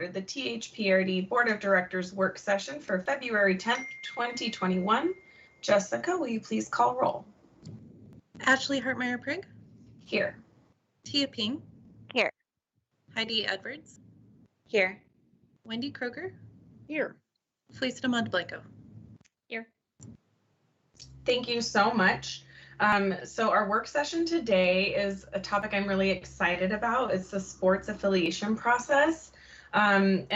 the THPRD Board of Directors work session for February 10th, 2021. Jessica, will you please call roll? Ashley Hartmeyer-Prigg. Here. Tia Ping. Here. Heidi Edwards. Here. Wendy Kroger. Here. Felicita Monteblanco. Here. Thank you so much. So our work session today is a topic I'm really excited about. It's the sports affiliation process. And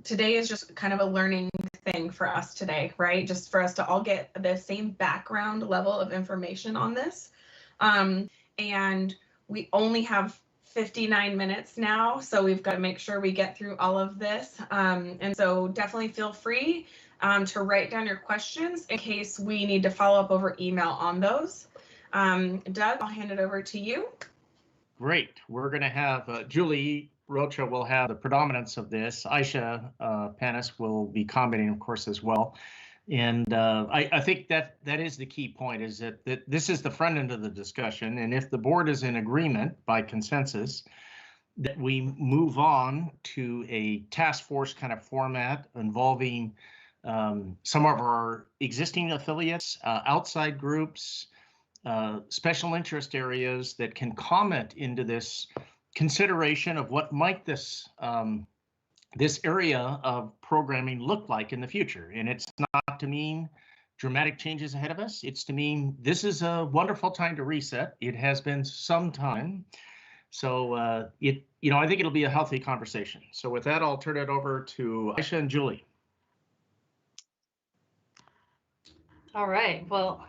today is just kind of a learning thing for us today, right? Just for us to all get the same background level of information on this. And we only have 59 minutes now, so we've got to make sure we get through all of this. And so definitely feel free to write down your questions in case we need to follow up over email on those. Doug, I'll hand it over to you. Great. We're going to have Julie Rocha will have the predominance of this. Aisha Panis will be commenting, of course, as well. And I think that is the key point, is that this is the front end of the discussion. And if the board is in agreement by consensus that we move on to a task force kind of format involving some of our existing affiliates, outside groups, special interest areas that can comment into this consideration of what might this area of programming look like in the future. And it's not to mean dramatic changes ahead of us. It's to mean this is a wonderful time to reset. It has been some time. So I think it'll be a healthy conversation. So with that, I'll turn it over to Aisha and Julie. All right, well,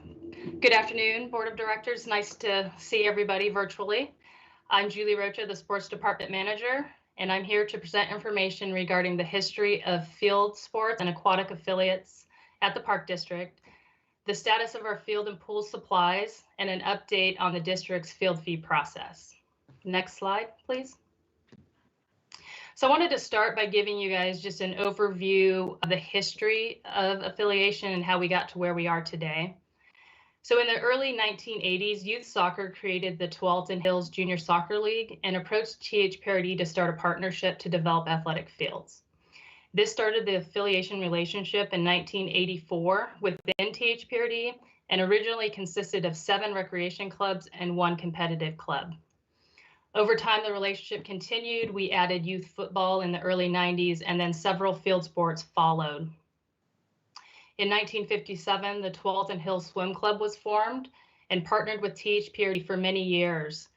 good afternoon, Board of Directors. Nice to see everybody virtually. I'm Julie Rocha, the Sports Department Manager, and I'm here to present information regarding the history of field sports and aquatic affiliates at the Park District, the status of our field and pool supplies, and an update on the district's field fee process. Next slide, please. So I wanted to start by giving you guys just an overview of the history of affiliation and how we got to where we are today. So in the early 1980s, youth soccer created the Tualatin Hills Junior Soccer League and approached THPRD to start a partnership to develop athletic fields. This started the affiliation relationship in 1984 within THPRD and originally consisted of 7 recreation clubs and 1 competitive club. Over time, the relationship continued. We added youth football in the early 90s, and then several field sports followed. In 1957, the Tualatin Hills Swim Club was formed and partnered with THPRD for many years.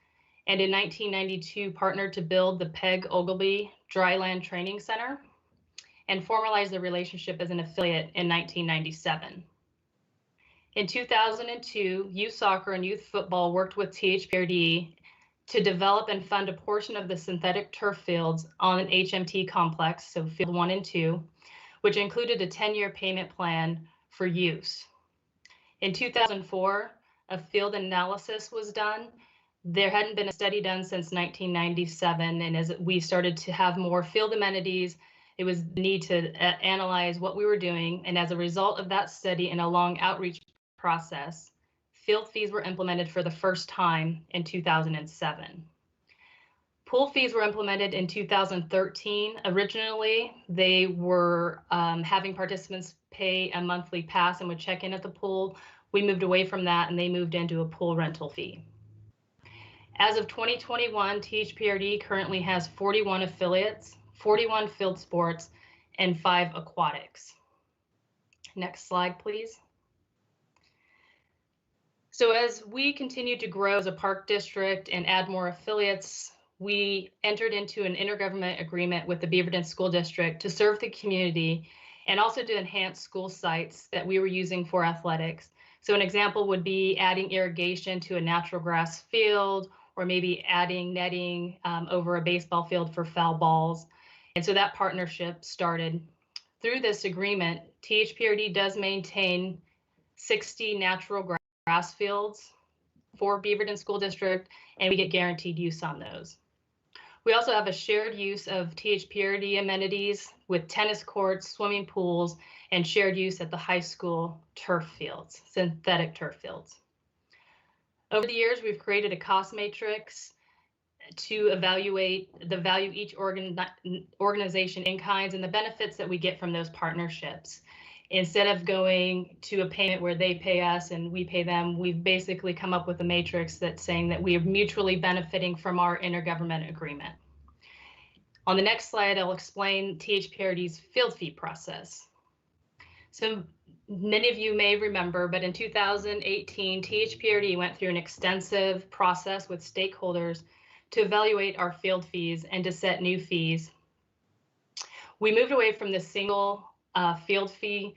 And in 1992, partnered to build the Peg Ogilvie Dryland Training Center and formalized the relationship as an affiliate in 1997. In 2002, youth soccer and youth football worked with THPRD to develop and fund a portion of the synthetic turf fields on an HMT complex, so field 1 and 2, which included a 10-year payment plan for use. In 2004, a field analysis was done. There hadn't been a study done since 1997, and as we started to have more field amenities, it was the need to analyze what we were doing, and as a result of that study and a long outreach process, field fees were implemented for the first time in 2007. Pool fees were implemented in 2013. Originally, they were having participants pay a monthly pass and would check in at the pool. We moved away from that and they moved into a pool rental fee. As of 2021, THPRD currently has 41 affiliates, 41 field sports, and 5 aquatics. Next slide, please. So as we continue to grow as a park district and add more affiliates, we entered into an intergovernment agreement with the Beaverton School District to serve the community and also to enhance school sites that we were using for athletics. So an example would be adding irrigation to a natural grass field, or maybe adding netting over a baseball field for foul balls. And so that partnership started. Through this agreement, THPRD does maintain 60 natural grass fields for Beaverton School District, and we get guaranteed use on those. We also have a shared use of THPRD amenities with tennis courts, swimming pools, and shared use at the high school turf fields, synthetic turf fields. Over the years, we've created a cost matrix to evaluate the value each organization in kinds and the benefits that we get from those partnerships. Instead of going to a payment where they pay us and we pay them, we've basically come up with a matrix that's saying that we are mutually benefiting from our intergovernment agreement. On the next slide, I'll explain THPRD's field fee process. So many of you may remember, but in 2018, THPRD went through an extensive process with stakeholders to evaluate our field fees and to set new fees. We moved away from the single field fee.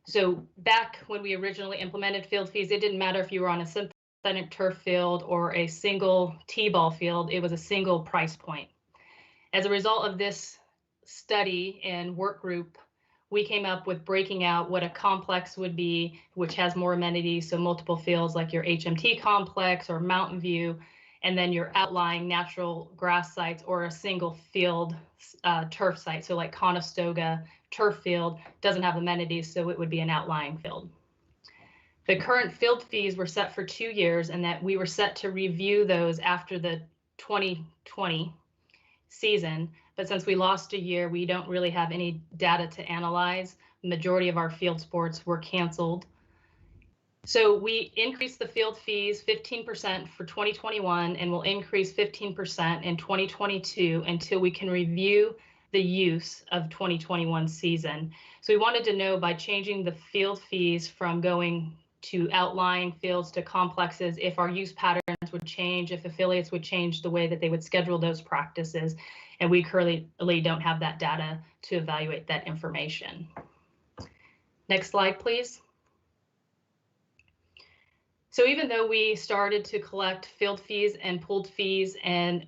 So back when we originally implemented field fees, it didn't matter if you were on a synthetic turf field or a single T-ball field, it was a single price point. As a result of this study and work group, we came up with breaking out what a complex would be, which has more amenities, so multiple fields like your HMT complex or Mountain View, and then your outlying natural grass sites or a single field turf site. So like Conestoga turf field doesn't have amenities, so it would be an outlying field. The current field fees were set for 2 years, and that we were set to review those after the 2020 season. But since we lost a year, we don't really have any data to analyze. The majority of our field sports were canceled. So we increased the field fees 15% for 2021 and will increase 15% in 2022 until we can review the use of 2021 season. So we wanted to know by changing the field fees from going to outlying fields to complexes, if our use patterns would change, if affiliates would change the way that they would schedule those practices. And we currently don't have that data to evaluate that information. Next slide, please. So even though we started to collect field fees and pooled fees and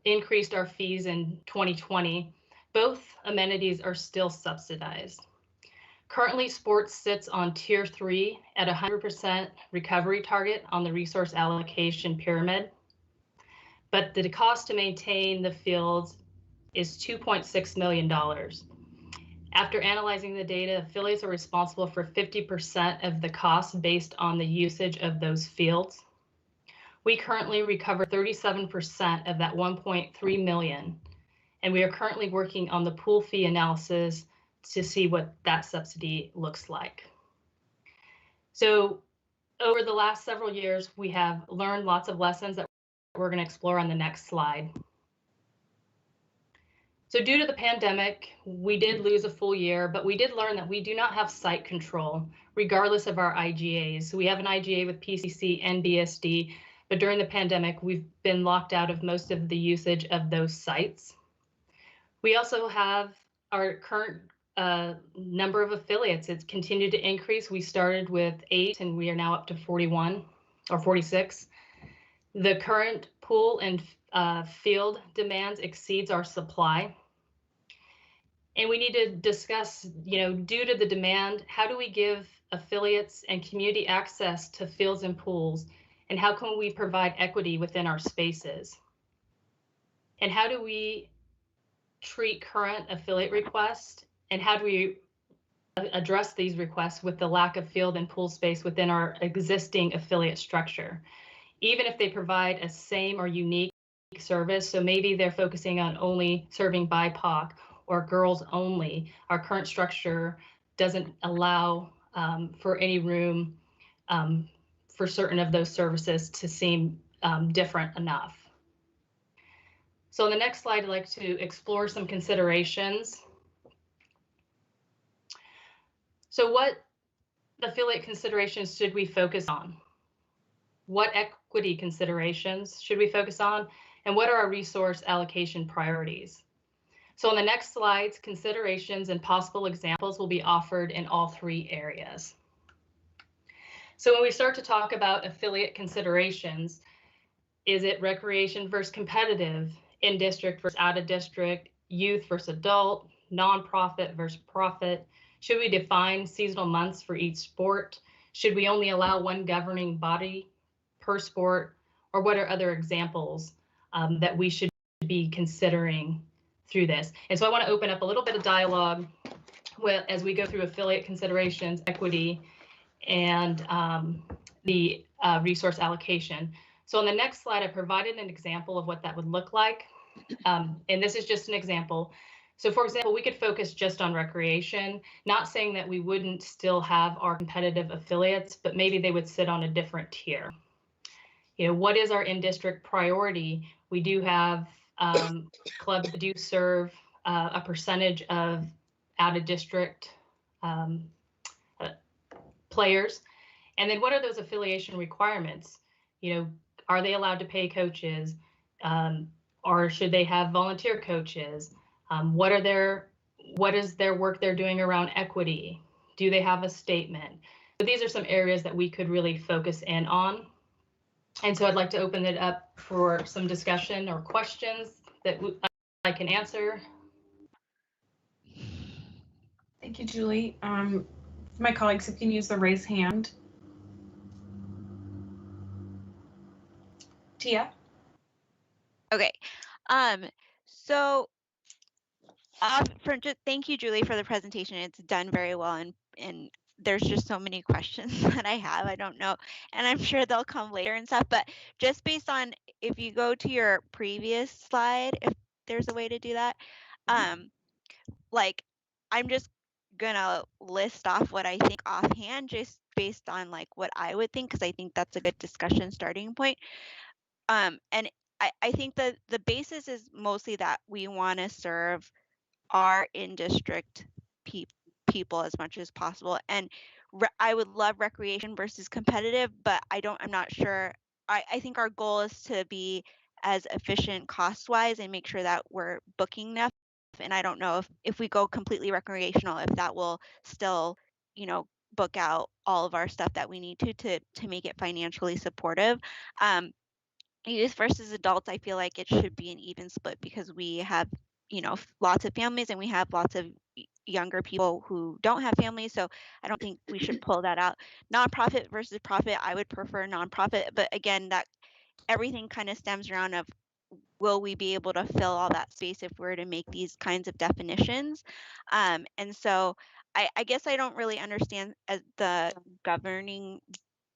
increased our fees in 2020, both amenities are still subsidized. Currently, sports sits on tier 3 at 100% recovery target on the resource allocation pyramid. But the cost to maintain the fields is $2.6 million. After analyzing the data, affiliates are responsible for 50% of the cost based on the usage of those fields. We currently recover 37% of that 1.3 million, and we are currently working on the pool fee analysis to see what that subsidy looks like. So over the last several years, we have learned lots of lessons that we're going to explore on the next slide. So due to the pandemic, we did lose a full year, but we did learn that we do not have site control, regardless of our IGAs. So we have an IGA with PCC and BSD, but during the pandemic, we've been locked out of most of the usage of those sites. We also have our current number of affiliates. It's continued to increase. We started with 8 and we are now up to 41 or 46. The current pool and field demands exceeds our supply. And we need to discuss, due to the demand, how do we give affiliates and community access to fields and pools? And how can we provide equity within our spaces? And how do we treat current affiliate requests? And how do we address these requests with the lack of field and pool space within our existing affiliate structure? Even if they provide a same or unique service, so maybe they're focusing on only serving BIPOC or girls only, our current structure doesn't allow for any room for certain of those services to seem different enough. So on the next slide, I'd like to explore some considerations. So what affiliate considerations should we focus on? What equity considerations should we focus on? And what are our resource allocation priorities? So on the next slides, considerations and possible examples will be offered in all 3 areas. So when we start to talk about affiliate considerations, is it recreation versus competitive, in district versus out of district, youth versus adult, nonprofit versus profit? Should we define seasonal months for each sport? Should we only allow one governing body per sport? Or what are other examples that we should be considering through this? And so I want to open up a little bit of dialogue as we go through affiliate considerations, equity, and the resource allocation. So on the next slide, I provided an example of what that would look like. And this is just an example. So for example, we could focus just on recreation, not saying that we wouldn't still have our competitive affiliates, but maybe they would sit on a different tier. You know, what is our in-district priority? We do have clubs that do serve a percentage of out-of-district players. And then what are those affiliation requirements? You know, are they allowed to pay coaches? Or should they have volunteer coaches? What is their work they're doing around equity? Do they have a statement? So these are some areas that we could really focus in on. And so I'd like to open it up for some discussion or questions that I can answer. Thank you, Julie. My colleagues, if you can use the raise hand. Tia? Okay. So thank you, Julie, for the presentation. It's done very well, and there's just so many questions that I have. I don't know, and I'm sure they'll come later and stuff. But just based on, if you go to your previous slide, if there's a way to do that, like, I'm just gonna list off what I think offhand, just based on like what I would think, because I think that's a good discussion starting point. And I think that the basis is mostly that we want to serve our in-district people as much as possible. And I would love recreation versus competitive, but I'm not sure. I think our goal is to be as efficient cost-wise and make sure that we're booking enough. And I don't know if we go completely recreational, if that will still, you know, book out all of our stuff that we need to make it financially supportive. Youth versus adults, I feel like it should be an even split, because we have, you know, lots of families and we have lots of younger people who don't have families. So I don't think we should pull that out. Nonprofit versus profit, I would prefer nonprofit, but again, that everything kind of stems around of, will we be able to fill all that space if we're to make these kinds of definitions? And so I guess I don't really understand as the governing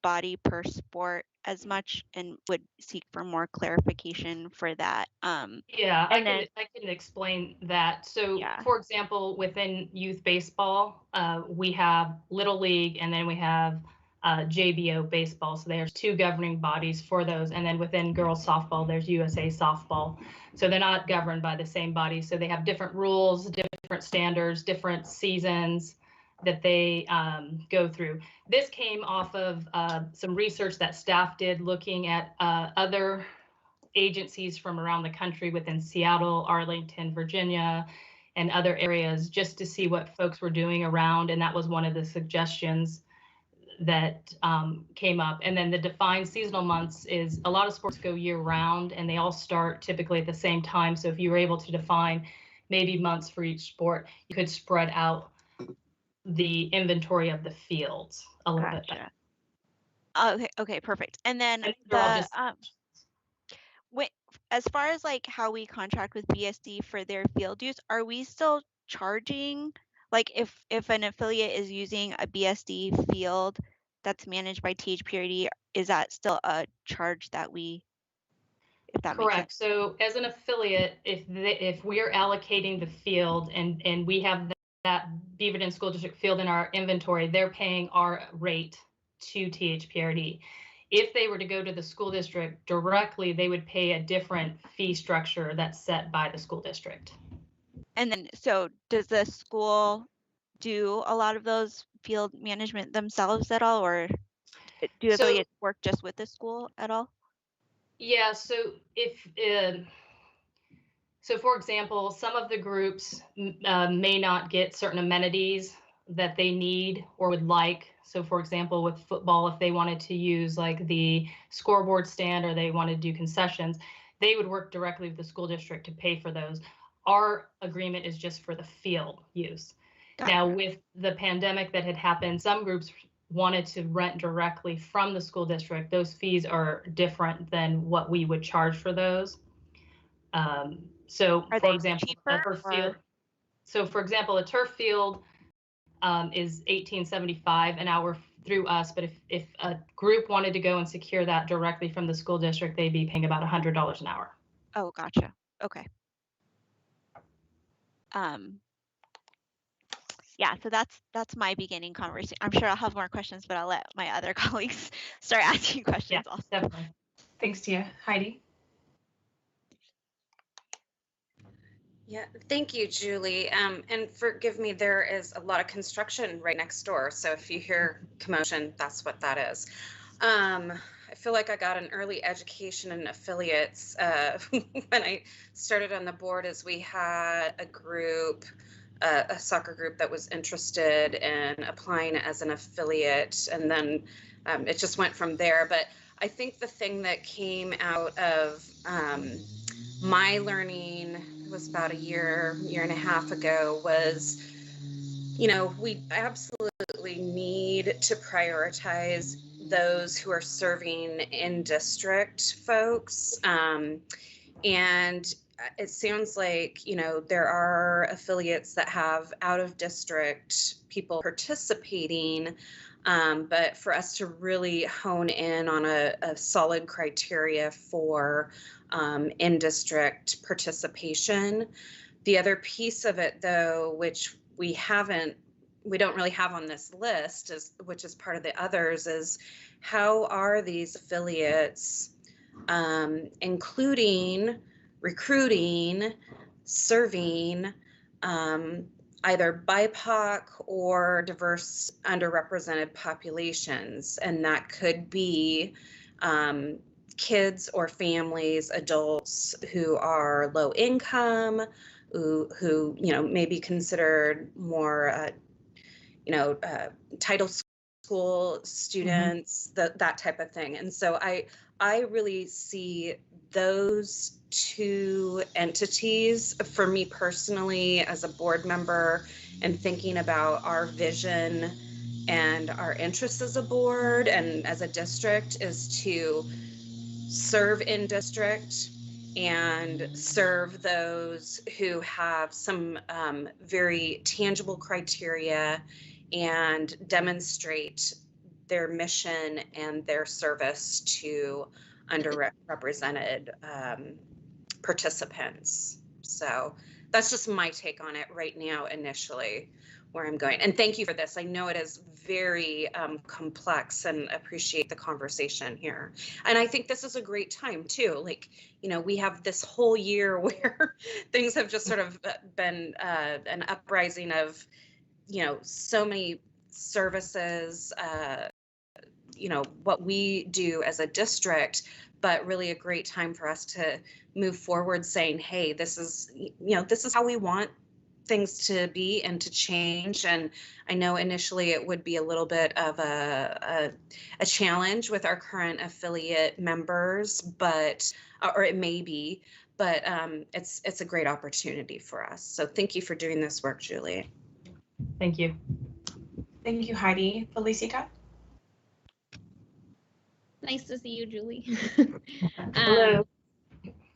body per sport as much, and would seek for more clarification for that. Yeah, and I can explain that. So, Yeah. for example, within youth baseball, we have Little League, and then we have JBO baseball. So there's two governing bodies for those. And then within girls softball, there's USA softball. So they're not governed by the same body. So they have different rules, different standards, different seasons that they go through. This came off of some research that staff did looking at other agencies from around the country within Seattle, Arlington, Virginia, and other areas, just to see what folks were doing around. And that was one of the suggestions that came up. And then the defined seasonal months is, a lot of sports go year round and they all start typically at the same time. So if you were able to define maybe months for each sport, you could spread out the inventory of the fields a little bit better. Okay, perfect. And then as far as like how we contract with BSD for their field use, are we still charging? Like if an affiliate is using a BSD field that's managed by THPRD, is that still a charge that we, if that Correct. makes sense? So as an affiliate, if we are allocating the field and we have that Beaverton School District field in our inventory, they're paying our rate to THPRD. If they were to go to the school district directly, they would pay a different fee structure that's set by the school district. And then, so does the school do a lot of those field management themselves at all, or do affiliates work just with the school at all? Yeah, so so for example, some of the groups may not get certain amenities that they need or would like. So for example, with football, if they wanted to use like the scoreboard stand or they wanted to do concessions, they would work directly with the school district to pay for those. Our agreement is just for the field use. Gotcha. Now, with the pandemic that had happened, some groups wanted to rent directly from the school district. Those fees are different than what we would charge for those. So, for example, a turf field. So, for example, a turf field is $18.75 an hour through us, but if a group wanted to go and secure that directly from the school district, they'd be paying about $100 an hour. Oh, gotcha. Okay. Yeah, so that's my beginning conversation. I'm sure I'll have more questions, but I'll let my other colleagues start asking questions Yeah, also. definitely. Thanks, Tia. Heidi? Yeah, thank you, Julie. And forgive me, there is a lot of construction right next door. So if you hear commotion, that's what that is. I feel like I got an early education in affiliates when I started on the board, as we had a group, a soccer group that was interested in applying as an affiliate, and then it just went from there. But I think the thing that came out of my learning, it was about a year and a half ago, was, you know, we absolutely need to prioritize those who are serving in district folks. And it sounds like, you know, there are affiliates that have out of district people participating. But for us to really hone in on a solid criteria for in-district participation. The other piece of it, though, which we don't really have on this list, which is part of the others, is how are these affiliates including recruiting, serving either BIPOC or diverse underrepresented populations, and that could be kids or families, adults who are low income, who you know, may be considered more title school students, that type of thing. And so I really see those two entities, for me personally as a board member, and thinking about our vision and our interests as a board and as a district, is to serve in district and serve those who have some very tangible criteria and demonstrate their mission and their service to underrepresented participants. So that's just my take on it right now, initially, where I'm going. And thank you for this. I know it is very complex, and appreciate the conversation here. And I think this is a great time too. Like, you know, we have this whole year where things have just sort of been an uprising of, you know, so many services, you know, what we do as a district, but really a great time for us to move forward saying, hey, this is, you know, this is how we want things to be and to change. And I know initially it would be a little bit of a challenge with our current affiliate members, but, or it may be, but it's a great opportunity for us. So thank you for doing this work, Julie. Thank you. Thank you, Heidi. Felicita? Nice to see you, Julie. Hello.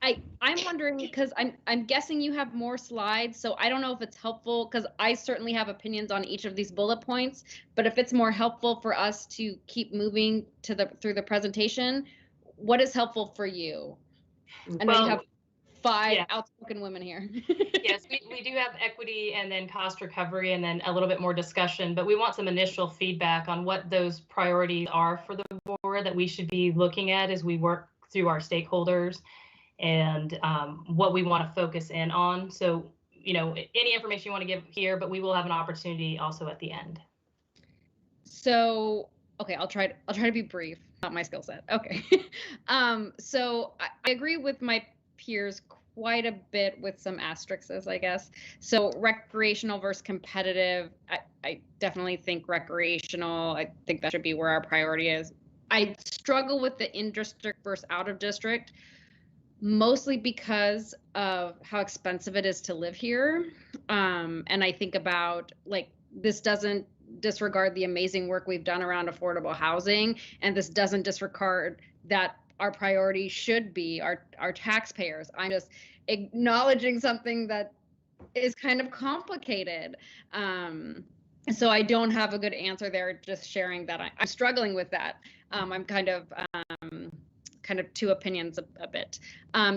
I'm wondering, because I'm guessing you have more slides, so I don't know if it's helpful, because I certainly have opinions on each of these bullet points, but if it's more helpful for us to keep moving through the presentation, what is helpful for you? I know you have 5 outspoken women here. Yes, we do have equity and then cost recovery and then a little bit more discussion, but we want some initial feedback on what those priorities are for the board that we should be looking at as we work through our stakeholders, and what we want to focus in on. So, you know, any information you want to give here, but we will have an opportunity also at the end. So, okay, I'll try to be brief. Not my skill set. Okay. So I agree with my peers quite a bit, with some asterisks, I guess. So recreational versus competitive, I definitely think recreational. I think that should be where our priority is. I struggle with the in-district versus out-of-district, mostly because of how expensive it is to live here. And I think about, like, this doesn't disregard the amazing work we've done around affordable housing, and this doesn't disregard that our priority should be our taxpayers. I'm just acknowledging something that is kind of complicated. So I don't have a good answer there, just sharing that I'm struggling with that. I'm kind of two opinions a bit.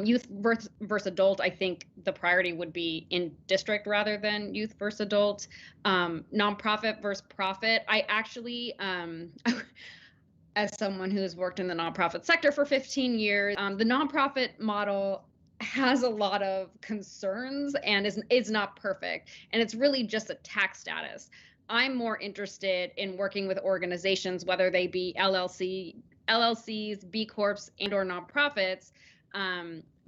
Youth versus adult, I think the priority would be in district rather than youth versus adult. Nonprofit versus profit. I actually, as someone who's worked in the nonprofit sector for 15 years, the nonprofit model has a lot of concerns and is not perfect. And it's really just a tax status. I'm more interested in working with organizations, whether they be LLCs, B Corps, and or nonprofits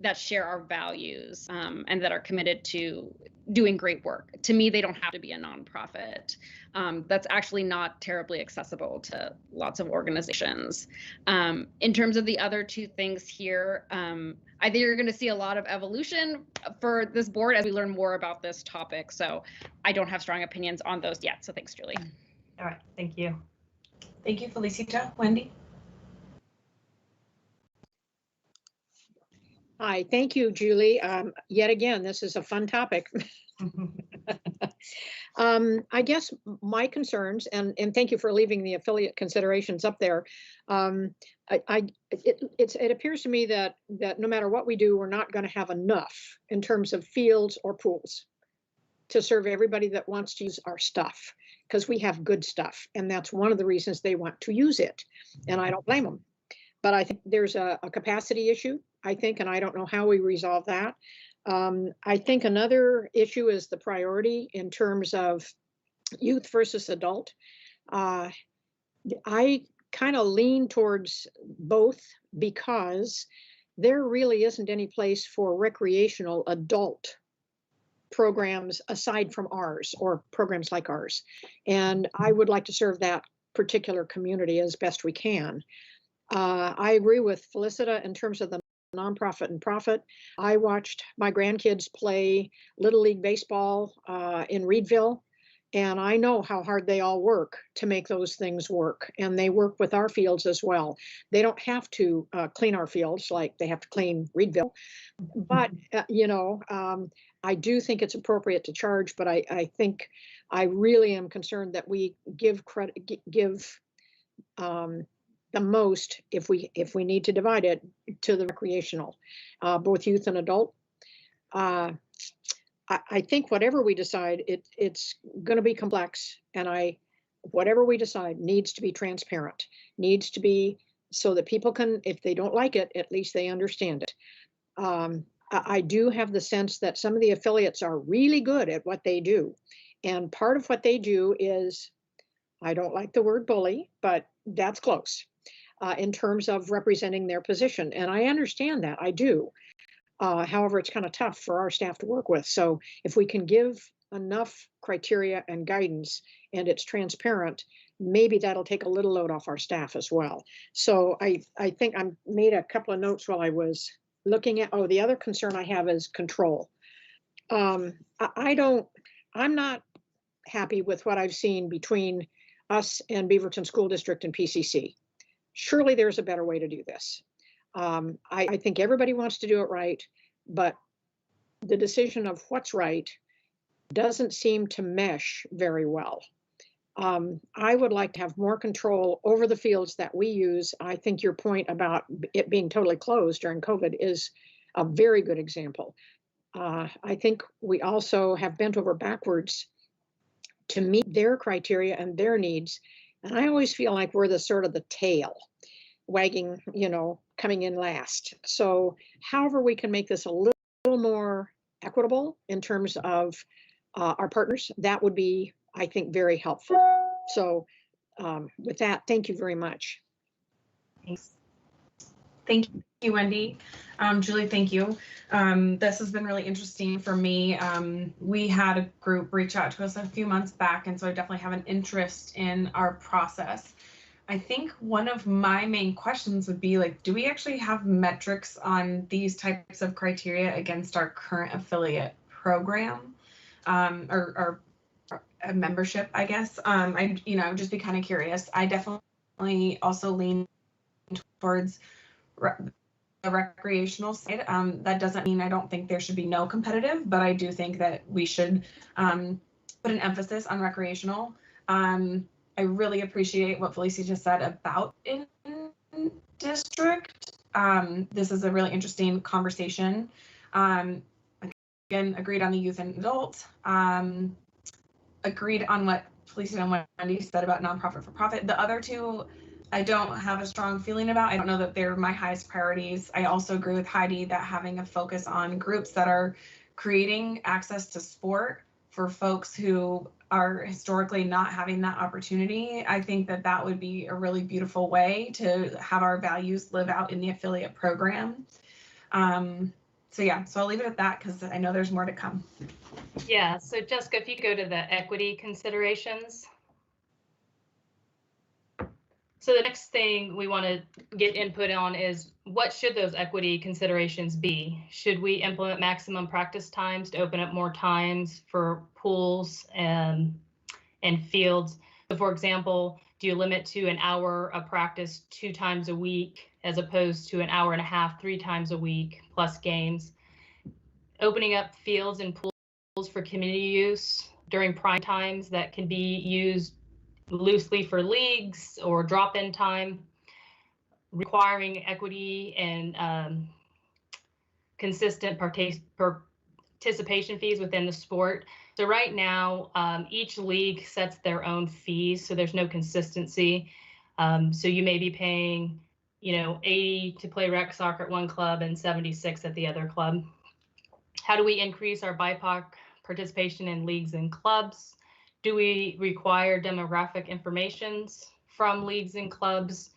that share our values and that are committed to doing great work. To me, they don't have to be a nonprofit. That's actually not terribly accessible to lots of organizations. In terms of the other two things here, I think you're going to see a lot of evolution for this board as we learn more about this topic. So I don't have strong opinions on those yet. So thanks, Julie. All right, thank you. Thank you, Felicita. Wendy? Hi, thank you, Julie. Yet again, this is a fun topic. I guess my concerns, and thank you for leaving the affiliate considerations up there. It appears to me that no matter what we do, we're not going to have enough in terms of fields or pools to serve everybody that wants to use our stuff, because we have good stuff, and that's one of the reasons they want to use it, and I don't blame them. But I think there's a capacity issue, I think, and I don't know how we resolve that. I think another issue is the priority in terms of youth versus adult. I kind of lean towards both because there really isn't any place for recreational adult programs aside from ours or programs like ours. And I would like to serve that particular community as best we can. I agree with Felicita in terms of the nonprofit and profit. I watched my grandkids play Little League Baseball in Reedville, and I know how hard they all work to make those things work. And they work with our fields as well. They don't have to clean our fields like they have to clean Reedville. But, I do think it's appropriate to charge, but I think I really am concerned that we give credit, give the most, if we need to divide it, to the recreational, both youth and adult. I think whatever we decide, it's going to be complex, and whatever we decide needs to be transparent, needs to be so that people can, if they don't like it, at least they understand it. I do have the sense that some of the affiliates are really good at what they do, and part of what they do is, I don't like the word bully, but that's close. In terms of representing their position. And I understand that, I do. However, it's kind of tough for our staff to work with. So if we can give enough criteria and guidance and it's transparent, maybe that'll take a little load off our staff as well. So I think I made a couple of notes while I was looking at, the other concern I have is control. I'm not happy with what I've seen between us and Beaverton School District and PCC. Surely there's a better way to do this. I think everybody wants to do it right, but the decision of what's right doesn't seem to mesh very well. I would like to have more control over the fields that we use. I think your point about it being totally closed during COVID is a very good example. I think we also have bent over backwards to meet their criteria and their needs. And I always feel like we're the sort of the tail wagging, coming in last. So however we can make this a little more equitable in terms of our partners, that would be, I think, very helpful. So with that, thank you very much. Thanks. Thank you, Wendy. Julie, thank you. This has been really interesting for me. We had a group reach out to us a few months back, and so I definitely have an interest in our process. I think one of my main questions would be, do we actually have metrics on these types of criteria against our current affiliate program or a membership, I guess? I would just be kind of curious. I definitely also lean towards the recreational side. That doesn't mean I don't think there should be no competitive, but I do think that we should put an emphasis on recreational. I really appreciate what Felicia just said about in district. This is a really interesting conversation. Again, agreed on the youth and adult. Agreed on what Felicia and Wendy said about nonprofit for profit. The other two, I don't have a strong feeling about. I don't know that they're my highest priorities. I also agree with Heidi that having a focus on groups that are creating access to sport for folks who are historically not having that opportunity, I think that that would be a really beautiful way to have our values live out in the affiliate program. So yeah, so I'll leave it at that because I know there's more to come. Yeah, so Jessica, if you go to the equity considerations. So the next thing we want to get input on is what should those equity considerations be? Should we implement maximum practice times to open up more times for pools and fields? So for example, do you limit to an hour of practice 2 times a week as opposed to an hour and a half 3 times a week plus games? Opening up fields and pools for community use during prime times that can be used loosely for leagues or drop-in time, requiring equity and consistent participation fees within the sport. So right now, each league sets their own fees, so there's no consistency. So you may be paying, 80 to play rec soccer at one club and 76 at the other club. How do we increase our BIPOC participation in leagues and clubs? Do we require demographic information from leagues and clubs?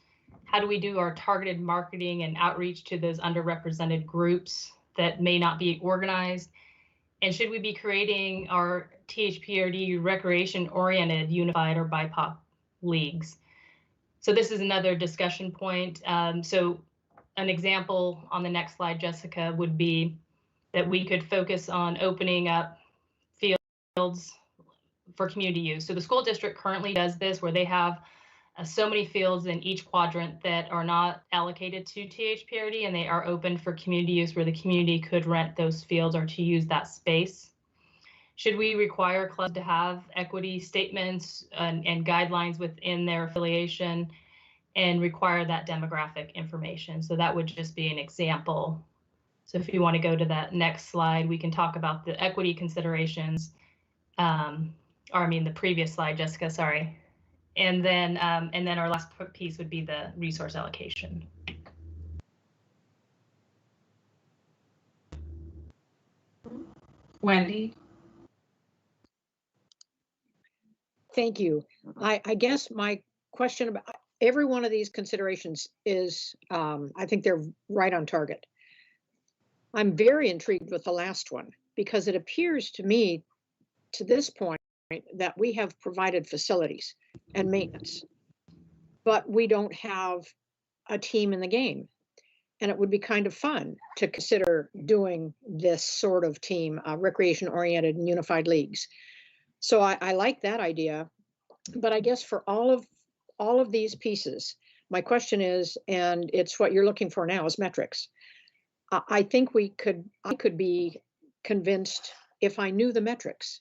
How do we do our targeted marketing and outreach to those underrepresented groups that may not be organized? And should we be creating our THPRD recreation-oriented unified or BIPOC leagues? So this is another discussion point. So an example on the next slide, Jessica, would be that we could focus on opening up fields for community use. So the school district currently does this where they have so many fields in each quadrant that are not allocated to THPRD and they are open for community use where the community could rent those fields or to use that space. Should we require clubs to have equity statements and guidelines within their affiliation and require that demographic information? So that would just be an example. So if you want to go to that next slide, we can talk about the equity considerations. The previous slide, Jessica, sorry. And then our last piece would be the resource allocation. Wendy. Thank you. I guess my question about every one of these considerations is, I think they're right on target. I'm very intrigued with the last one because it appears to me to this point that we have provided facilities and maintenance, but we don't have a team in the game. And it would be kind of fun to consider doing this sort of team, recreation-oriented and unified leagues. So I like that idea, but I guess for all of these pieces, my question is, and it's what you're looking for now, is metrics. I think I could be convinced if I knew the metrics.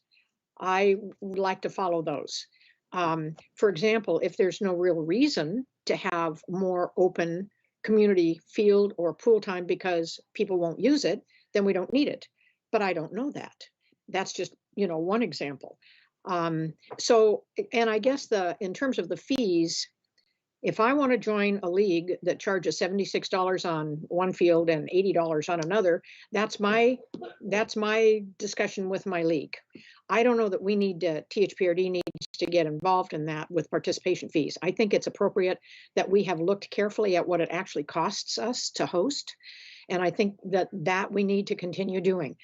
I would like to follow those. For example, if there's no real reason to have more open community field or pool time because people won't use it, then we don't need it. But I don't know that. That's just, one example. So, and I guess in terms of the fees, if I want to join a league that charges $76 on one field and $80 on another, that's my discussion with my league. I don't know that THPRD needs to get involved in that with participation fees. I think it's appropriate that we have looked carefully at what it actually costs us to host. And I think that we need to continue doing.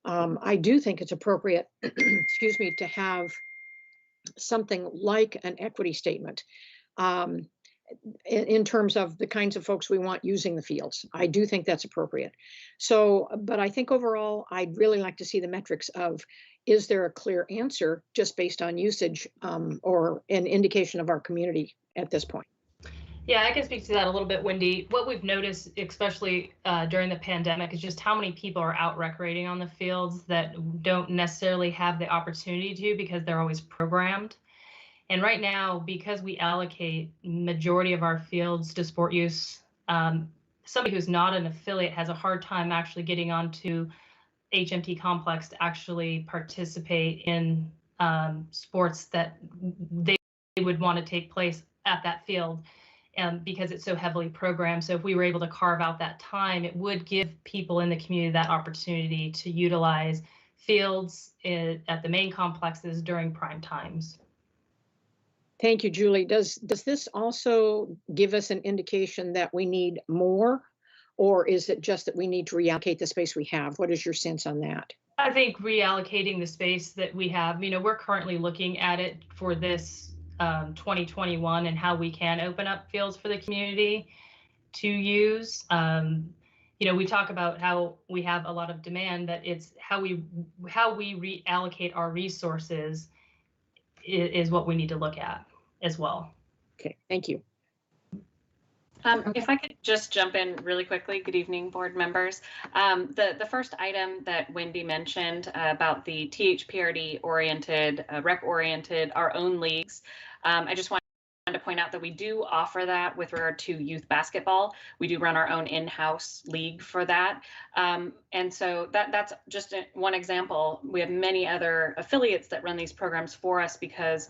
I do think it's appropriate, excuse me, to have something like an equity statement. In terms of the kinds of folks we want using the fields. I do think that's appropriate. So, but I think overall, I'd really like to see the metrics of, is there a clear answer just based on usage or an indication of our community at this point? Yeah, I can speak to that a little bit, Wendy. What we've noticed, especially during the pandemic, is just how many people are out recreating on the fields that don't necessarily have the opportunity to because they're always programmed. And right now, because we allocate majority of our fields to sport use, somebody who's not an affiliate has a hard time actually getting onto HMT complex to actually participate in sports that they would want to take place at that field, because it's so heavily programmed. So if we were able to carve out that time, it would give people in the community that opportunity to utilize fields at the main complexes during prime times. Thank you, Julie. Does this also give us an indication that we need more, or is it just that we need to reallocate the space we have? What is your sense on that? I think reallocating the space that we have, we're currently looking at it for this 2021 and how we can open up fields for the community to use. We talk about how we have a lot of demand, that it's how we reallocate our resources is what we need to look at as well. Okay, thank you. If I could just jump in really quickly. Good evening, board members. The first item that Wendy mentioned about the THPRD oriented, rec oriented, our own leagues, I just want to point out that we do offer that with regard to youth basketball. We do run our own in-house league for that. And so that's just one example. We have many other affiliates that run these programs for us because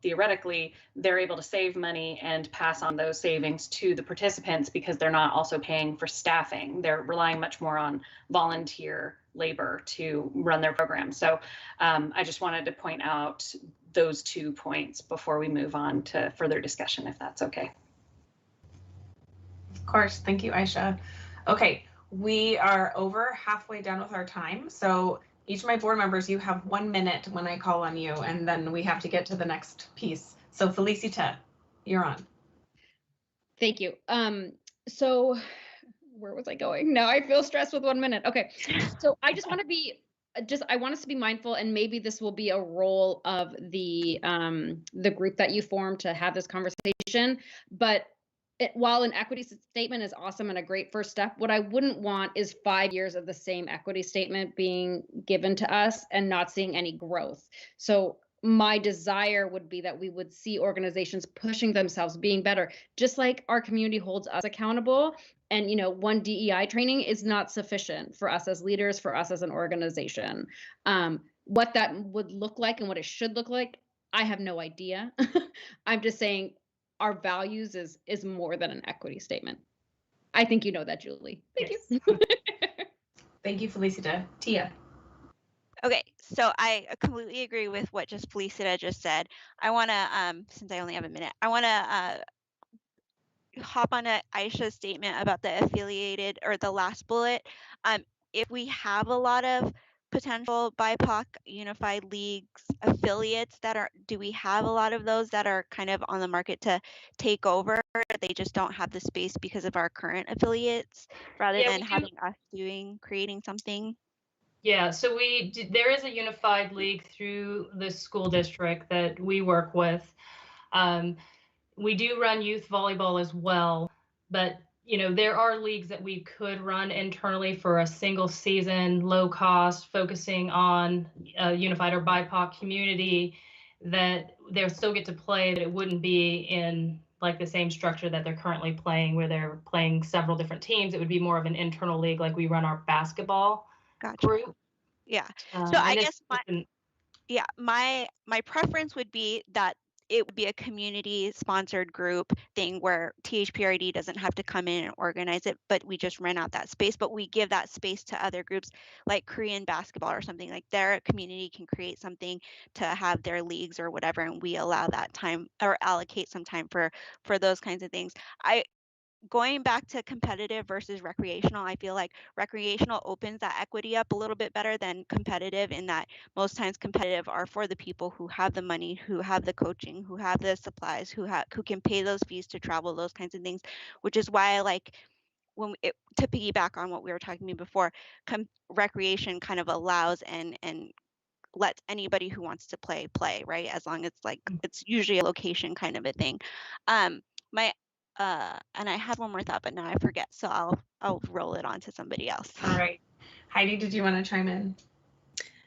theoretically they're able to save money and pass on those savings to the participants because they're not also paying for staffing. They're relying much more on volunteer labor to run their program. So I just wanted to point out those 2 points before we move on to further discussion, if that's okay. Of course. Thank you, Aisha. Okay, we are over halfway done with our time. So each of my board members, you have 1 minute when I call on you, and then we have to get to the next piece. So Felicita, you're on. Thank you. So where was I going? Now I feel stressed with 1 minute. Okay. So I just want to be I want us to be mindful, and maybe this will be a role of the group that you form to have this conversation. But while an equity statement is awesome and a great first step, what I wouldn't want is 5 years of the same equity statement being given to us and not seeing any growth. So my desire would be that we would see organizations pushing themselves, being better, just like our community holds us accountable. And, one DEI training is not sufficient for us as leaders, for us as an organization. What that would look like and what it should look like, I have no idea. I'm just saying our values is more than an equity statement. I think you know that, Julie. Thank you. Thank you, Felicita. Tia. Okay, so I completely agree with what Felicita just said. I want to, since I only have a minute, I want to hop on Aisha's statement about the affiliated, or the last bullet. If we have a lot of potential BIPOC unified leagues affiliates do we have a lot of those that are kind of on the market to take over? They just don't have the space because of our current affiliates, rather than having us creating something. Yeah, so there is a unified league through the school district that we work with. We do run youth volleyball as well, but there are leagues that we could run internally for a single season, low cost, focusing on a unified or BIPOC community, that they'll still get to play, but it wouldn't be in like the same structure that they're currently playing, where they're playing several different teams. It would be more of an internal league like we run our basketball group. Yeah. So I guess my preference would be that it would be a community sponsored group thing where THPRD doesn't have to come in and organize it, but we just rent out that space. But we give that space to other groups like Korean basketball or something, like their community can create something to have their leagues or whatever, and we allow that time or allocate some time for those kinds of things. Going back to competitive versus recreational, I feel like recreational opens that equity up a little bit better than competitive, in that most times competitive are for the people who have the money, who have the coaching, who have the supplies, who can pay those fees to travel, those kinds of things, which is why I like to piggyback on what we were talking about before, recreation kind of allows and lets anybody who wants to play, right? As long as it's usually a location kind of a thing. And I had one more thought, but now I forget. So I'll roll it on to somebody else. All right. Heidi, did you want to chime in?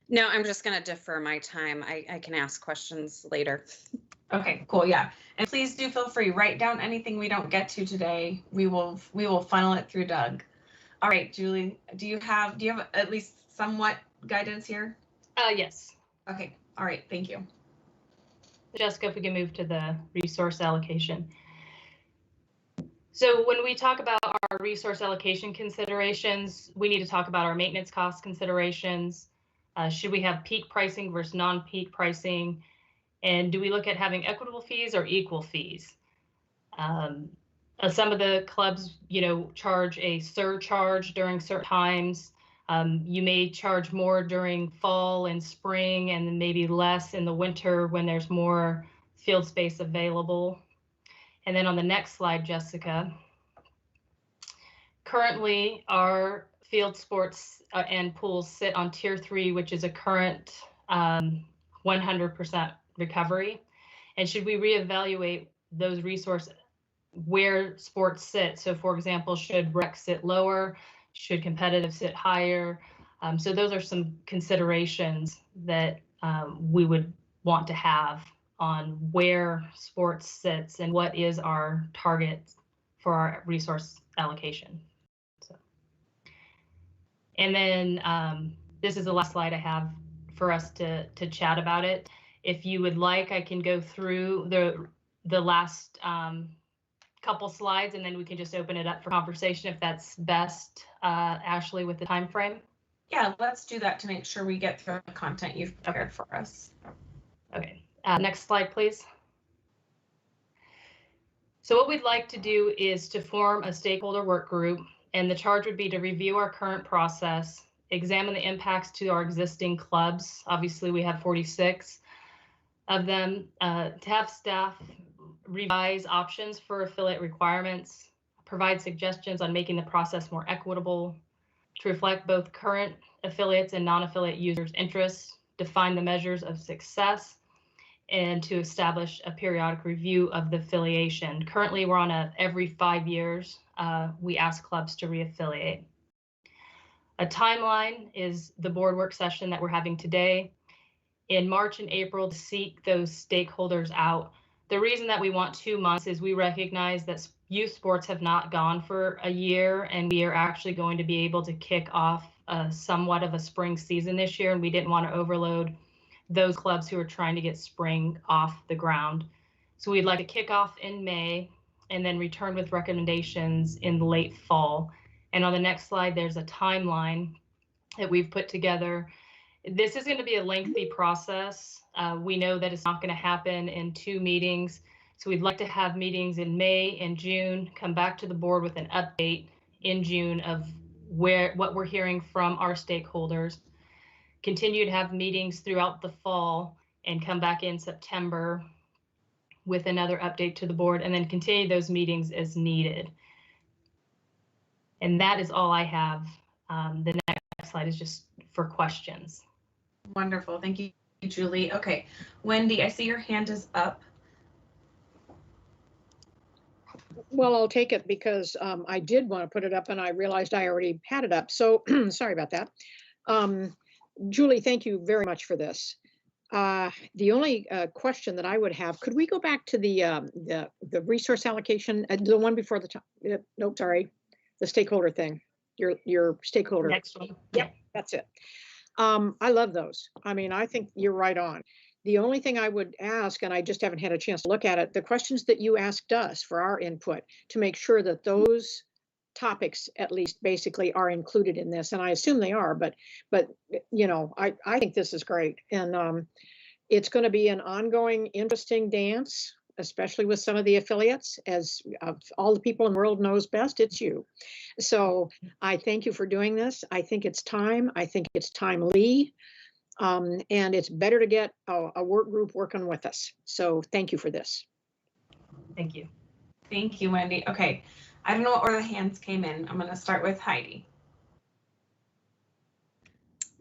No, I'm just going to defer my time. I can ask questions later. Okay, cool. Yeah. And please do feel free, write down anything we don't get to today. We will funnel it through Doug. All right, Julie, do you have at least somewhat guidance here? Yes. Okay. All right. Thank you. Jessica, if we can move to the resource allocation. So when we talk about our resource allocation considerations, we need to talk about our maintenance cost considerations. Should we have peak pricing versus non-peak pricing? And do we look at having equitable fees or equal fees? Some of the clubs, charge a surcharge during certain times. You may charge more during fall and spring and maybe less in the winter when there's more field space available. And then on the next slide, Jessica, currently our field sports and pools sit on tier 3, which is a current 100% recovery. And should we reevaluate those resources where sports sit? So for example, should rec sit lower? Should competitive sit higher? So those are some considerations that we would want to have on where sports sits and what is our target for our resource allocation. So, and then this is the last slide I have for us to chat about it. If you would like, I can go through the last couple slides and then we can just open it up for conversation if that's best, Ashley, with the time frame. Yeah, let's do that to make sure we get through the content you've prepared for us. Okay, next slide, please. So what we'd like to do is to form a stakeholder work group, and the charge would be to review our current process, examine the impacts to our existing clubs. Obviously, we have 46 of them, to have staff revise options for affiliate requirements, provide suggestions on making the process more equitable, to reflect both current affiliates and non-affiliate users' interests, define the measures of success, and to establish a periodic review of the affiliation. Currently, we're on a every 5 years, we ask clubs to reaffiliate. A timeline is the board work session that we're having today. In March and April, to seek those stakeholders out. The reason that we want 2 months is we recognize that youth sports have not gone for a year, and we are actually going to be able to kick off somewhat of a spring season this year, and we didn't want to overload those clubs who are trying to get spring off the ground. So we'd like to kick off in May and then return with recommendations in the late fall. And on the next slide, there's a timeline that we've put together. This is going to be a lengthy process. We know that it's not going to happen in 2 meetings. So we'd like to have meetings in May and June, come back to the board with an update in June of what we're hearing from our stakeholders, continue to have meetings throughout the fall and come back in September with another update to the board, and then continue those meetings as needed. And that is all I have. The next slide is just for questions. Wonderful. Thank you, Julie. Okay, Wendy, I see your hand is up. Well, I'll take it because I did want to put it up and I realized I already had it up. So sorry about that. Julie, thank you very much for this. The only question that I would have, could we go back to the resource allocation, the one before the top? Nope, sorry, the stakeholder thing. Your stakeholder. Next one. Yep, that's it. I love those. I mean, I think you're right on. The only thing I would ask, and I just haven't had a chance to look at it, the questions that you asked us for our input to make sure that those topics at least basically are included in this, and I assume they are, but you know, I think this is great, and it's going to be an ongoing interesting dance, especially with some of the affiliates. As all the people in the world knows best, it's you. So I thank you for doing this. I think it's time. I think it's timely, and it's better to get a work group working with us. So thank you for this. Thank you. Thank you, Wendy. Okay. I don't know what order the hands came in. I'm going to start with Heidi.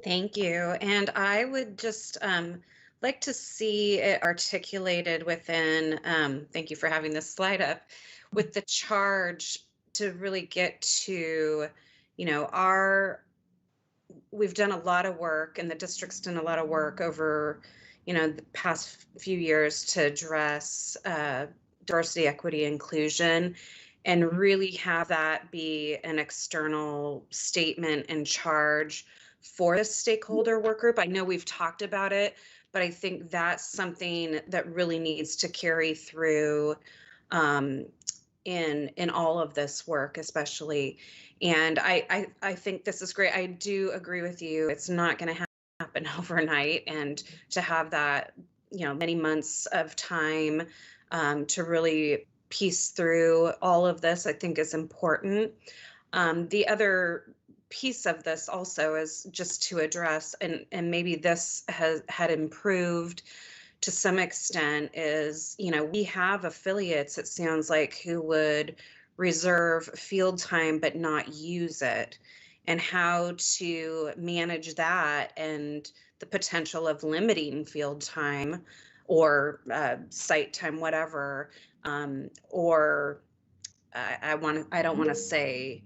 Thank you. And I would just like to see it articulated within, thank you for having this slide up, with the charge to really get to, you know, our we've done a lot of work, and the district's done a lot of work over, the past few years to address diversity, equity, inclusion, and really have that be an external statement and charge for the stakeholder work group. I know we've talked about it, but I think that's something that really needs to carry through in all of this work, especially. And I think this is great. I do agree with you. It's not going to happen overnight, and to have that, many months of time to really piece through all of this, I think is important. The other piece of this also is just to address, and maybe this had improved to some extent, is, we have affiliates, it sounds like, who would reserve field time but not use it, and how to manage that and the potential of limiting field time or site time, whatever, or I don't want to say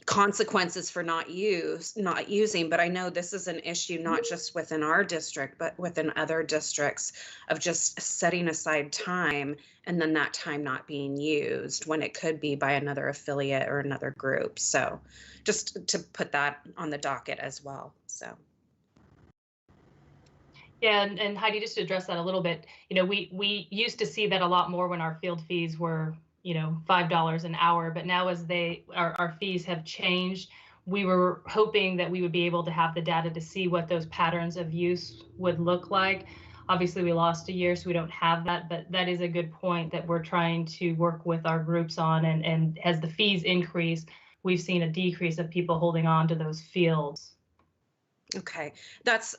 consequences for not using, but I know this is an issue not just within our district, but within other districts, of just setting aside time and then that time not being used when it could be by another affiliate or another group. So just to put that on the docket as well. So. Yeah, and Heidi, just to address that a little bit, we used to see that a lot more when our field fees were, $5 an hour, but now as our fees have changed, we were hoping that we would be able to have the data to see what those patterns of use would look like. Obviously, we lost a year, so we don't have that, but that is a good point that we're trying to work with our groups on. And as the fees increase, we've seen a decrease of people holding on to those fields. Okay, that's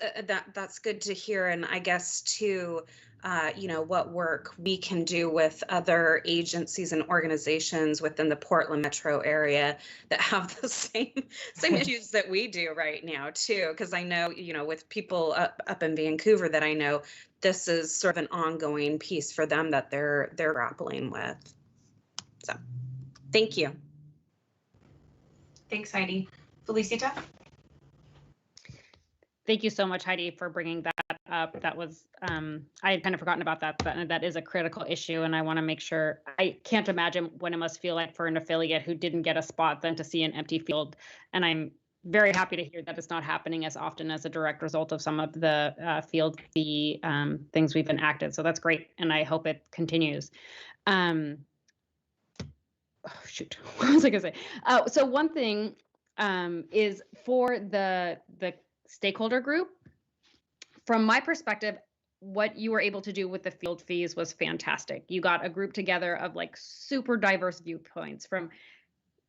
good to hear. And I guess too, what work we can do with other agencies and organizations within the Portland metro area that have the same issues that we do right now too. Because I know, with people up in Vancouver, that I know this is sort of an ongoing piece for them that they're grappling with. So, thank you. Thanks, Heidi. Felicita? Thank you so much, Heidi, for bringing that up. That was, I had kind of forgotten about that, but that is a critical issue. And I want to make sure, I can't imagine what it must feel like for an affiliate who didn't get a spot then to see an empty field. And I'm very happy to hear that it's not happening as often as a direct result of some of the field fee things we've enacted. So that's great. And I hope it continues. Oh, shoot, what was I going to say? So one thing is for the stakeholder group, from my perspective, what you were able to do with the field fees was fantastic. You got a group together of like super diverse viewpoints from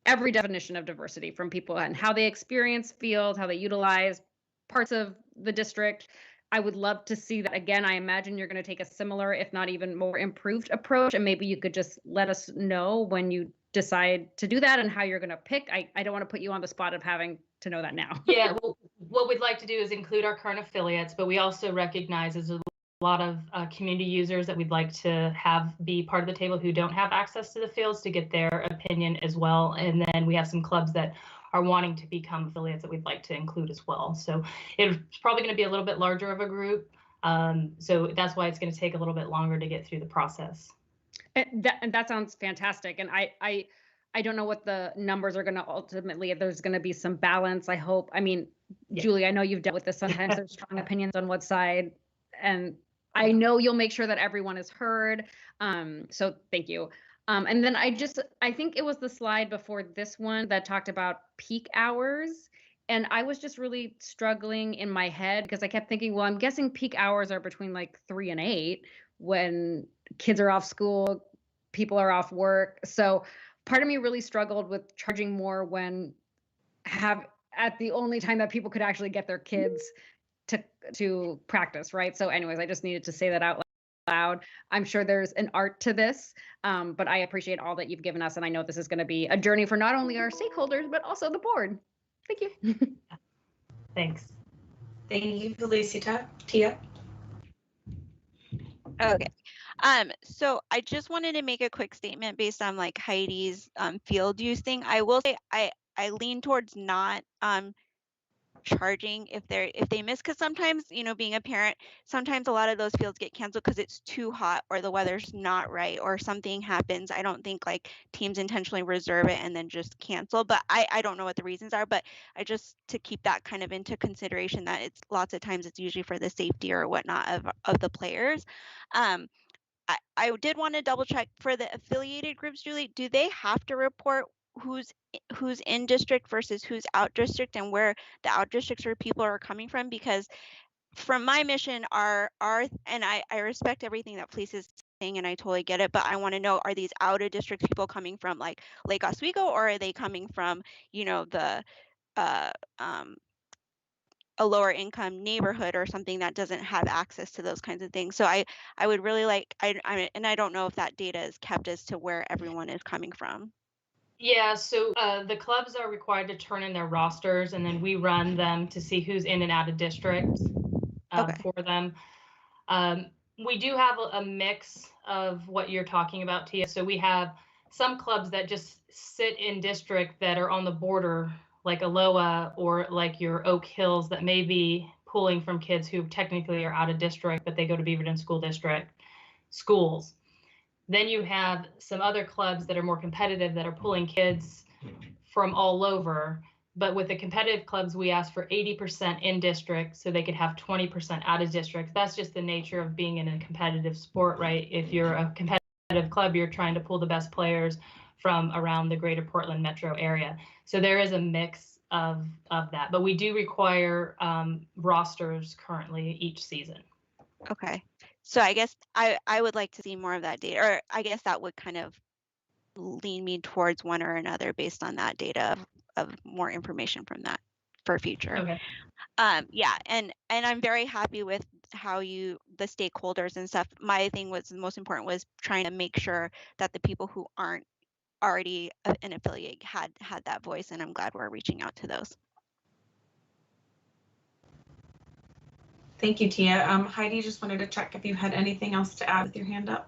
every definition of diversity, from people and how they experience field, how they utilize parts of the district. I would love to see that again. I imagine you're going to take a similar, if not even more improved approach, and maybe you could just let us know when you decide to do that and how you're going to pick. I don't want to put you on the spot of having to know that now. Yeah, well, what we'd like to do is include our current affiliates, but we also recognize there's a lot of community users that we'd like to have be part of the table who don't have access to the fields to get their opinion as well. And then we have some clubs that are wanting to become affiliates that we'd like to include as well. So it's probably going to be a little bit larger of a group. So that's why it's going to take a little bit longer to get through the process. And that sounds fantastic. And I don't know what the numbers are going to ultimately, if there's going to be some balance, I hope. I mean, yeah. Julie, I know you've dealt with this. Sometimes there's strong opinions on what side, and I know you'll make sure that everyone is heard. So thank you. And then I think it was the slide before this one that talked about peak hours. And I was just really struggling in my head because I kept thinking, well, I'm guessing peak hours are between like 3 and 8 when kids are off school, people are off work. So part of me really struggled with charging more when at the only time that people could actually get their kids to practice, right? So anyways, I just needed to say that out loud. I'm sure there's an art to this, but I appreciate all that you've given us. And I know this is going to be a journey for not only our stakeholders, but also the board. Thank you. Thanks. Thank you, Felicita. Tia? Okay. So I just wanted to make a quick statement based on like Heidi's field use thing. I will say I lean towards not charging if they miss, because sometimes, you know, being a parent, sometimes a lot of those fields get canceled because it's too hot or the weather's not right or something happens. I don't think like teams intentionally reserve it and then just cancel, but I don't know what the reasons are, but I just to keep that kind of into consideration that it's lots of times it's usually for the safety or whatnot of the players. I did want to double check for the affiliated groups, Julie, do they have to report who's in district versus who's out district and where the out districts or people are coming from? Because from my mission and I respect everything that police is saying and I totally get it, but I want to know, are these out of district people coming from like Lake Oswego, or are they coming from, you know, the a lower income neighborhood or something that doesn't have access to those kinds of things? So I would really like, and I don't know if that data is kept as to where everyone is coming from. Yeah, so the clubs are required to turn in their rosters, and then we run them to see who's in and out of district for them. We do have a mix of what you're talking about, Tia. So we have some clubs that just sit in district that are on the border, like Aloha or like your Oak Hills, that may be pulling from kids who technically are out of district, but they go to Beaverton School District schools. Then you have some other clubs that are more competitive that are pulling kids from all over. But with the competitive clubs, we ask for 80% in district so they could have 20% out of district. That's just the nature of being in a competitive sport, right? If you're a competitive club, you're trying to pull the best players from around the greater Portland metro area. So there is a mix of that. But we do require rosters currently each season. Okay. So I guess I would like to see more of that data, or I guess that would kind of lean me towards one or another based on that data of more information from that for future. Okay. Yeah, and I'm very happy with how the stakeholders and stuff. My thing was the most important was trying to make sure that the people who aren't already an affiliate had that voice, and I'm glad we're reaching out to those. Thank you, Tia. Heidi, just wanted to check if you had anything else to add with your hand up.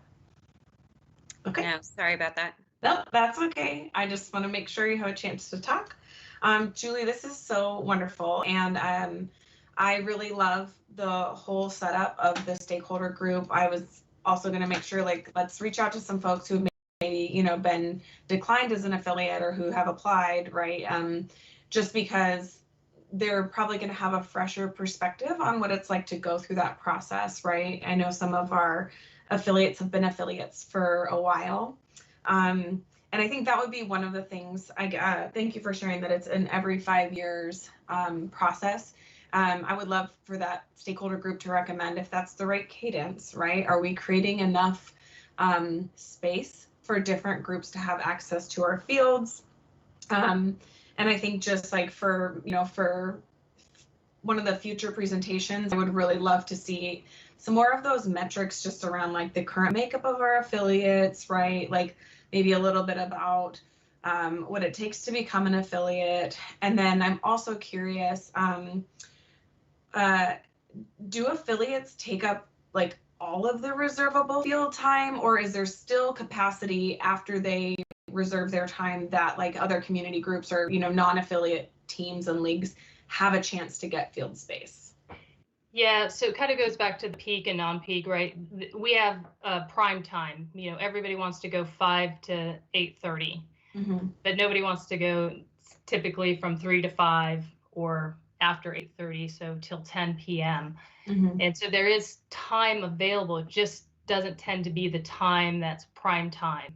Okay. No, sorry about that. No, that's okay. I just want to make sure you have a chance to talk. Julie, this is so wonderful. And I really love the whole setup of the stakeholder group. I was also going to make sure, like, let's reach out to some folks who maybe, you know, been declined as an affiliate or who have applied, right? Just because they're probably going to have a fresher perspective on what it's like to go through that process, right? I know some of our affiliates have been affiliates for a while. And I think that would be one of the things. Thank you for sharing that it's an every 5 years process. I would love for that stakeholder group to recommend if that's the right cadence, right? Are we creating enough space for different groups to have access to our fields? And I think just like for one of the future presentations, I would really love to see some more of those metrics just around like the current makeup of our affiliates, right? Like maybe a little bit about what it takes to become an affiliate. And then I'm also curious, do affiliates take up like all of the reservable field time, or is there still capacity after they reserve their time that like other community groups or, you know, non-affiliate teams and leagues have a chance to get field space? Yeah, so it kind of goes back to the peak and non-peak, right? We have prime time. You know, everybody wants to go 5 to 8:30, but nobody wants to go typically from 3 to 5 or after 8:30, so till 10 p.m. And so there is time available. It just doesn't tend to be the time that's prime time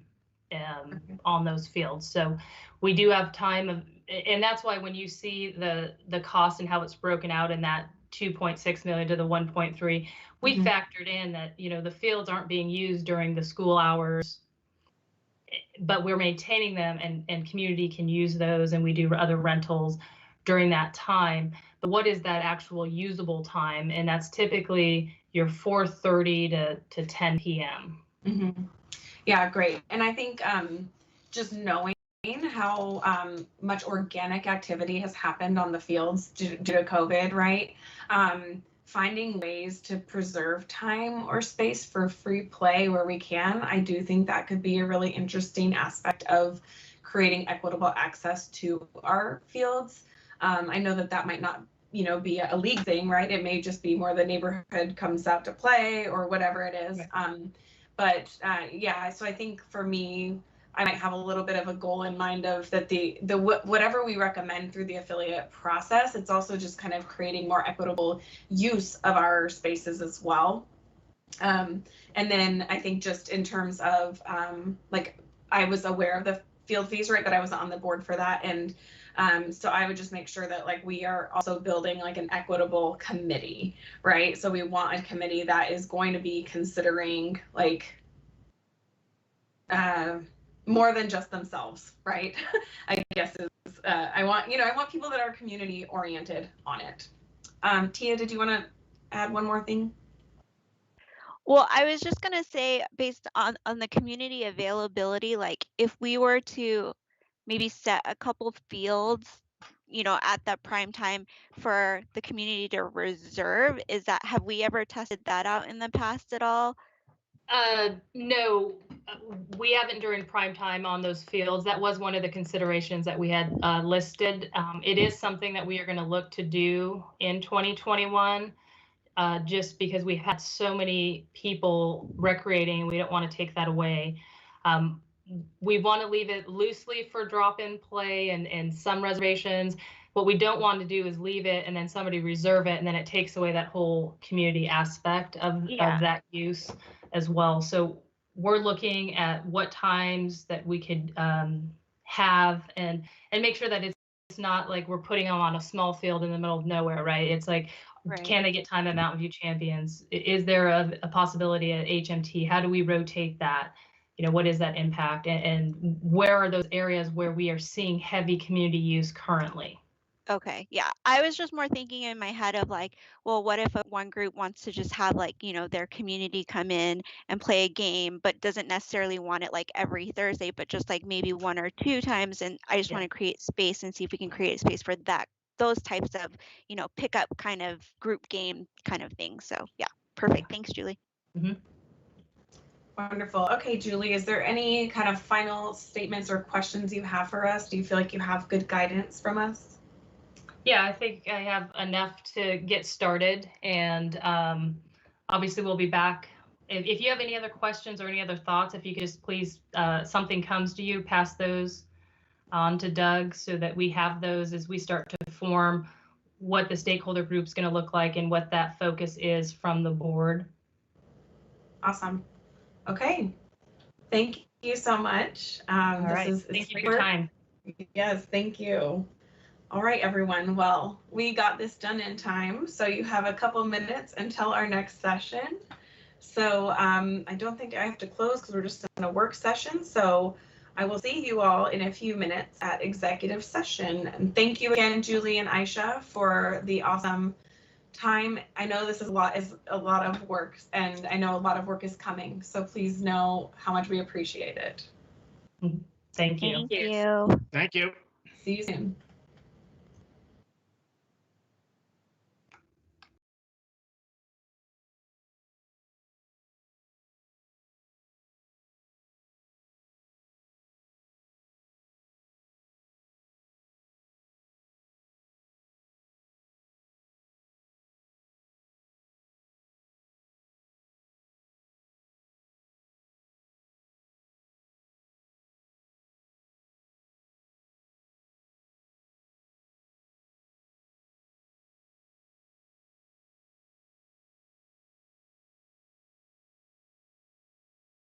on those fields. So we do have time and that's why when you see the cost and how it's broken out in that 2.6 million to the 1.3, we factored in that, you know, the fields aren't being used during the school hours, but we're maintaining them and community can use those, and we do other rentals during that time. But what is that actual usable time? And that's typically your 4:30 to 10 p.m. Yeah, great. And I think just knowing how much organic activity has happened on the fields due to COVID, right? Finding ways to preserve time or space for free play where we can, I do think that could be a really interesting aspect of creating equitable access to our fields. I know that might not be a league thing, right? It may just be more the neighborhood comes out to play or whatever it is. Right. Yeah, so I think for me, I might have a little bit of a goal in mind of that the whatever we recommend through the affiliate process, it's also just kind of creating more equitable use of our spaces as well. And then I think just in terms of like I was aware of the field fees, right, but I wasn't on the board for that, and so I would just make sure that like we are also building like an equitable committee, right? So we want a committee that is going to be considering like more than just themselves, right? I guess is I want people that are community oriented on it. Tia, did you want to add one more thing? Well, I was just gonna say, based on the community availability, like if we were to maybe set a couple fields, at that prime time for the community to reserve, have we ever tested that out in the past at all? No, we haven't during prime time on those fields. That was one of the considerations that we had listed. It is something that we are going to look to do in 2021. Just because we had so many people recreating, we don't want to take that away. We want to leave it loosely for drop-in play and some reservations. What we don't want to do is leave it and then somebody reserve it and then it takes away that whole community aspect of that use as well. So we're looking at what times that we could have and make sure that it's not like we're putting them on a small field in the middle of nowhere, right? It's like, right. Can they get time at Mountain View Champions? Is there a possibility at HMT? How do we rotate that? What is that impact? And where are those areas where we are seeing heavy community use currently? Okay, yeah. I was just more thinking in my head of like, well, what if one group wants to just have like, their community come in and play a game, but doesn't necessarily want it like every Thursday, but just like maybe 1 or 2 times. And I just want to create space and see if we can create a space for those types of, pickup kind of group game kind of thing. So yeah, perfect. Thanks, Julie. Mm-hmm. Wonderful. Okay, Julie, is there any kind of final statements or questions you have for us? Do you feel like you have good guidance from us? Yeah, I think I have enough to get started, and obviously we'll be back. If you have any other questions or any other thoughts, if you could just please, something comes to you, pass those on to Doug so that we have those as we start to form what the stakeholder group's going to look like and what that focus is from the board. Awesome. Okay. Thank you so much. All right. Thank you for your time. Yes, thank you. All right, everyone. Well, we got this done in time, so you have a couple minutes until our next session. So I don't think I have to close because we're just in a work session. So I will see you all in a few minutes at executive session. And thank you again, Julie and Aisha, for the awesome time. I know this is a lot of work, and I know a lot of work is coming. So please know how much we appreciate it. Thank you. Thank you. Thank you. See you soon.